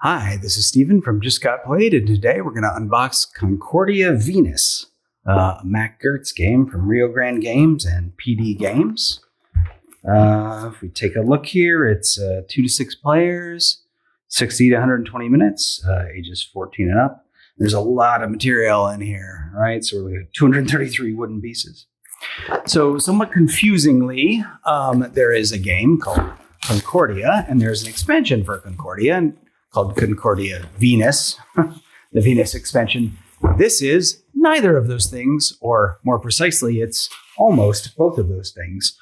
Hi, this is Steven from Just Got Played, and today we're going to unbox Concordia Venus, a Mac Gerdts game from Rio Grande Games and PD Games. If we take a look here, it's 2 to 6 players, 60 to 120 minutes, ages 14 and up. There's a lot of material in here, right? So we're looking at 233 wooden pieces. So somewhat confusingly, there is a game called Concordia, and there's an expansion for Concordia called Concordia Venus, the Venus expansion. This is neither of those things, or more precisely, it's almost both of those things.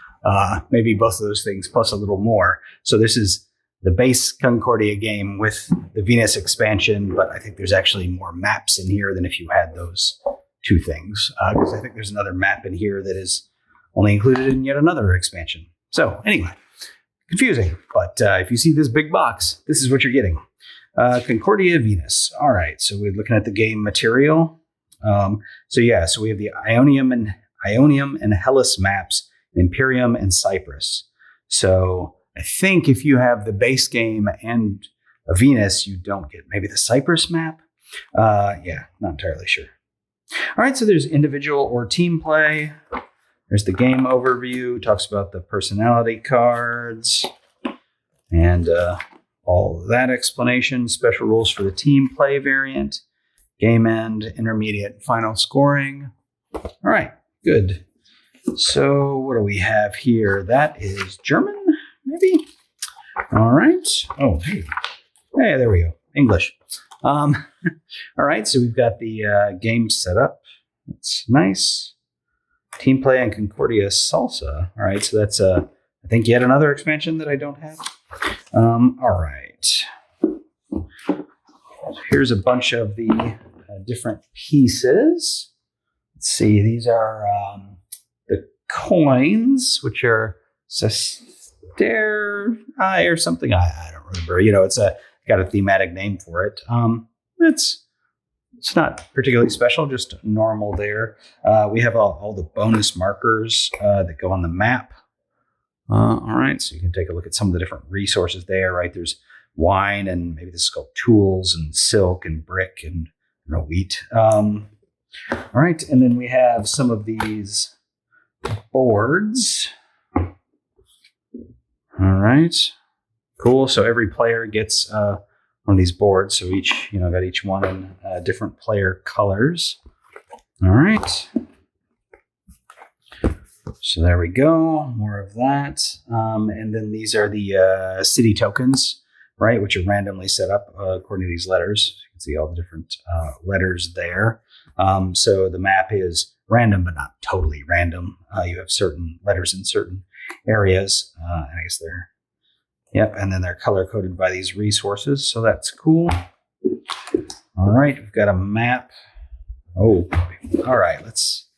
Maybe both of those things plus a little more. So this is the base Concordia game with the Venus expansion, but I think there's actually more maps in here than if you had those two things, because I think there's another map in here that is only included in yet another expansion. So anyway, confusing, but if you see this big box, this is what you're getting. Concordia Venus. All right, so we're looking at the game material. So we have the Ionium and Hellas maps, Imperium and Cyprus. So I think if you have the base game and a Venus, you don't get maybe the Cyprus map. Not entirely sure. All right, so there's individual or team play. There's the game overview, talks about the personality cards and all of that explanation, special rules for the team play variant, game end, intermediate, final scoring. All right, good. So what do we have here? That is German, maybe? All right. Oh, hey, there we go. English. All right, so we've got the game set up. That's nice. Team play and Concordia Salsa. All right, so that's, I think, yet another expansion that I don't have. All right. Here's a bunch of the different pieces. Let's see, these are the coins, which are sesteri or something. I don't remember. It's got a thematic name for it. It's not particularly special, just normal there. We have all the bonus markers that go on the map. All right, so you can take a look at some of the different resources there, right? There's wine, and maybe this is called tools, and silk, and brick, and wheat. All right, and then we have some of these boards. All right, cool. So every player gets one of these boards. So got each one in different player colors. All right. So there we go, more of that. And then these are the city tokens, right, which are randomly set up according to these letters. You can see all the different letters there. So the map is random, but not totally random. You have certain letters in certain areas. And I guess and then they're color-coded by these resources, so that's cool. All right, we've got a map. Oh, all right, let's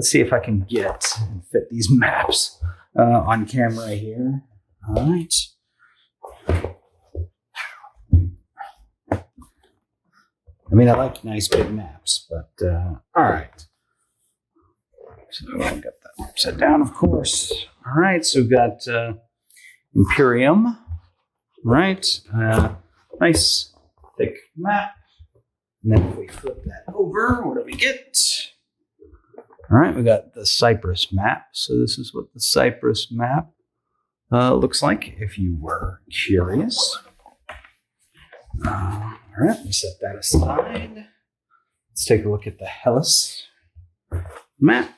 see if I can get and fit these maps on camera here. All right. I mean, I like nice big maps, but all right. So I've got that set down, of course. All right, so we've got Imperium, right? Nice thick map. And then if we flip that over, what do we get? All right, we got the Cyprus map. So this is what the Cyprus map looks like, if you were curious. All right, we set that aside. Let's take a look at the Hellas map.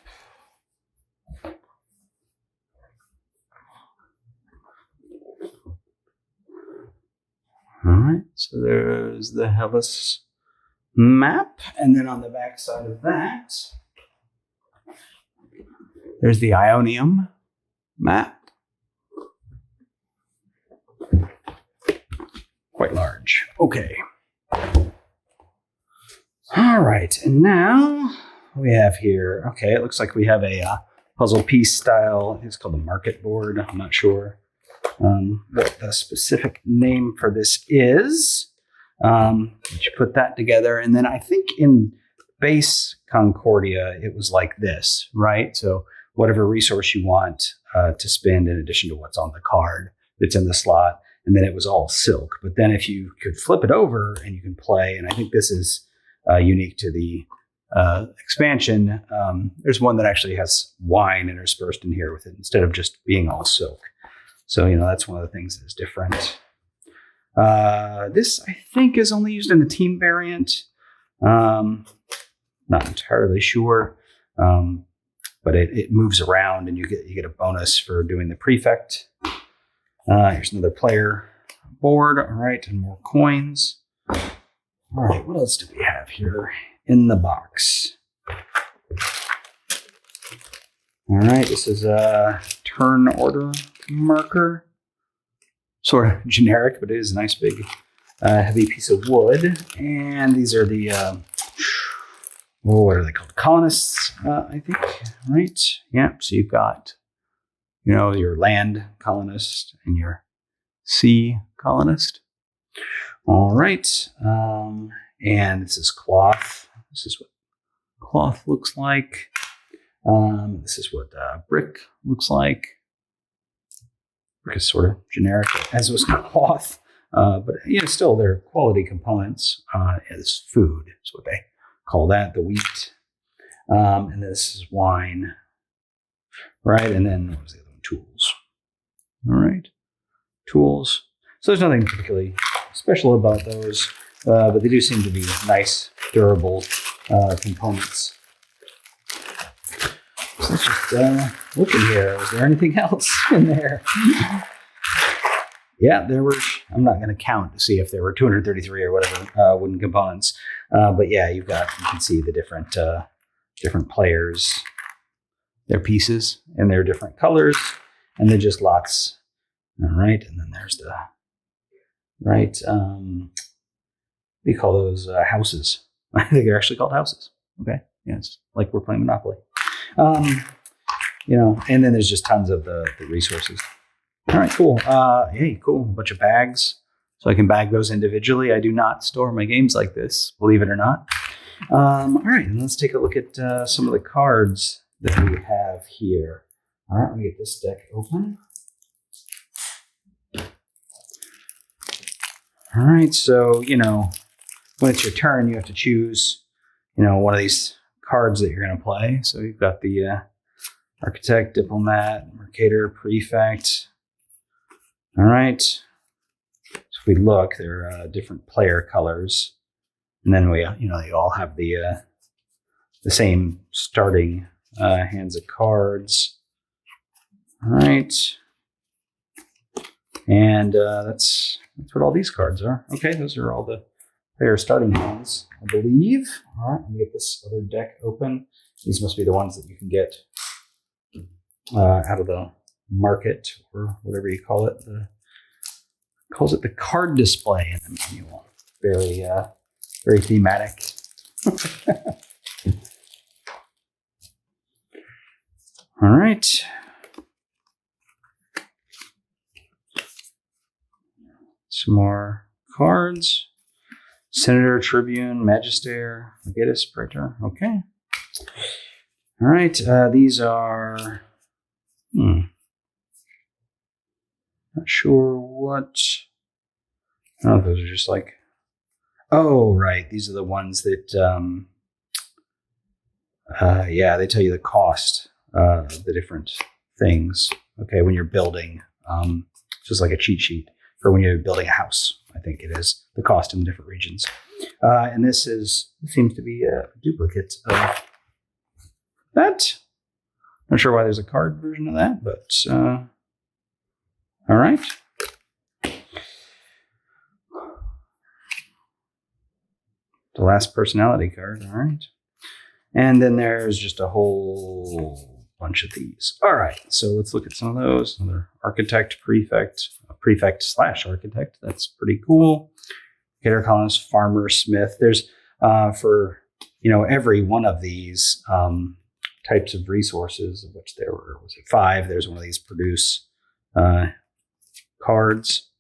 All right, so there's the Hellas map. And then on the back side of that, there's the Ionium map. Quite large. Okay. All right, and now we have here, okay, it looks like we have a puzzle piece style. It's called the market board. I'm not sure what the specific name for this is. But you put that together, and then I think in base Concordia, it was like this, right? So whatever resource you want to spend in addition to what's on the card that's in the slot, and then it was all silk. But then if you could flip it over and you can play, and I think this is unique to the expansion, there's one that actually has wine interspersed in here with it instead of just being all silk. So, that's one of the things that's different. This, I think, is only used in the team variant. Not entirely sure. But it moves around, and you get a bonus for doing the prefect. Here's another player board. All right, and more coins. All right, what else do we have here in the box? All right, this is a turn order marker. Sort of generic, but it is a nice big heavy piece of wood. And these are the, what are they called? Colonists, I think, right? Yeah, so you've got, your land colonist and your sea colonist. All right. And this is cloth. This is what cloth looks like. This is what brick looks like. Brick is sort of generic, as was cloth. But still they're quality components. It's food is what they call that, the wheat. And this is wine. Right, and then what was the other one? Tools. All right. Tools. So there's nothing particularly special about those, but they do seem to be nice, durable components. So let's just look in here. Was there anything else in there? Yeah, there were. I'm not going to count to see if there were 233 or whatever wooden components. But yeah, you can see the different players, their pieces, and their different colors, and they're just lots. All right, and then there's the right. What do you call those houses? I think they're actually called houses. Okay, yeah, it's like we're playing Monopoly. And then there's just tons of the resources. All right, cool. Hey, cool. A bunch of bags. So I can bag those individually. I do not store my games like this, believe it or not. All right, and let's take a look at some of the cards that we have here. All right, let me get this deck open. All right, so, when it's your turn, you have to choose, one of these cards that you're going to play. So you've got the Architect, Diplomat, Mercator, Prefect. All right. So if we look, there are different player colors. And then we, they all have the same starting hands of cards. All right. And that's what all these cards are. Okay, those are all the player starting hands, I believe. All right, let me get this other deck open. These must be the ones that you can get out of the market or whatever you call it. Calls it the card display in the manual. Very thematic. All right. Some more cards. Senator, Tribune, Magister, Legatus, Praetor. Okay. All right. These are... Not sure what... Oh, those are just like... Oh, right. These are the ones that... they tell you the cost of the different things. Okay, when you're building. Just like a cheat sheet for when you're building a house. I think it is the cost in different regions. And this seems to be a duplicate of that. Not sure why there's a card version of that, but all right. The last personality card. All right. And then there's just a whole bunch of these. All right. So let's look at some of those. Another Architect, Prefect/Architect. That's pretty cool. Cater Colonist, Farmer, Smith. There's for every one of these types of resources, of which there were 5. There's one of these produce cards,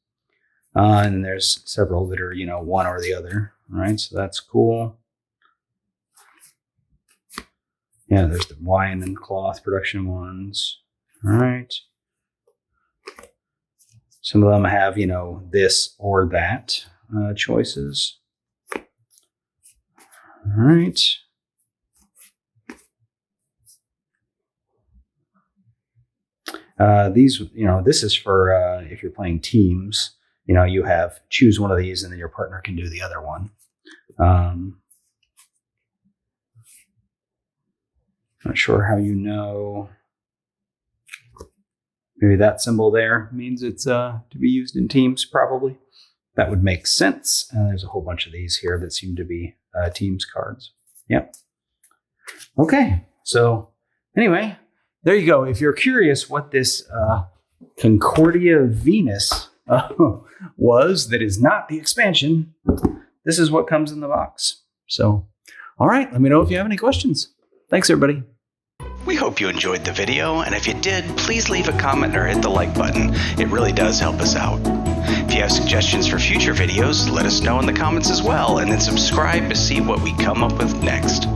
and then there's several that are one or the other. All right, so that's cool. Yeah, there's the wine and cloth production ones. All right. Some of them have, this or that choices. All right. These, this is for if you're playing teams. You have choose one of these and then your partner can do the other one. Not sure how you know. Maybe that symbol there means it's to be used in teams, probably. That would make sense. There's a whole bunch of these here that seem to be teams cards. Yep. Okay. So anyway, there you go. If you're curious what this Concordia Venus was that is not the expansion, this is what comes in the box. So, all right. Let me know if you have any questions. Thanks, everybody. We hope you enjoyed the video, and if you did, please leave a comment or hit the like button. It really does help us out. If you have suggestions for future videos, let us know in the comments as well, and then subscribe to see what we come up with next.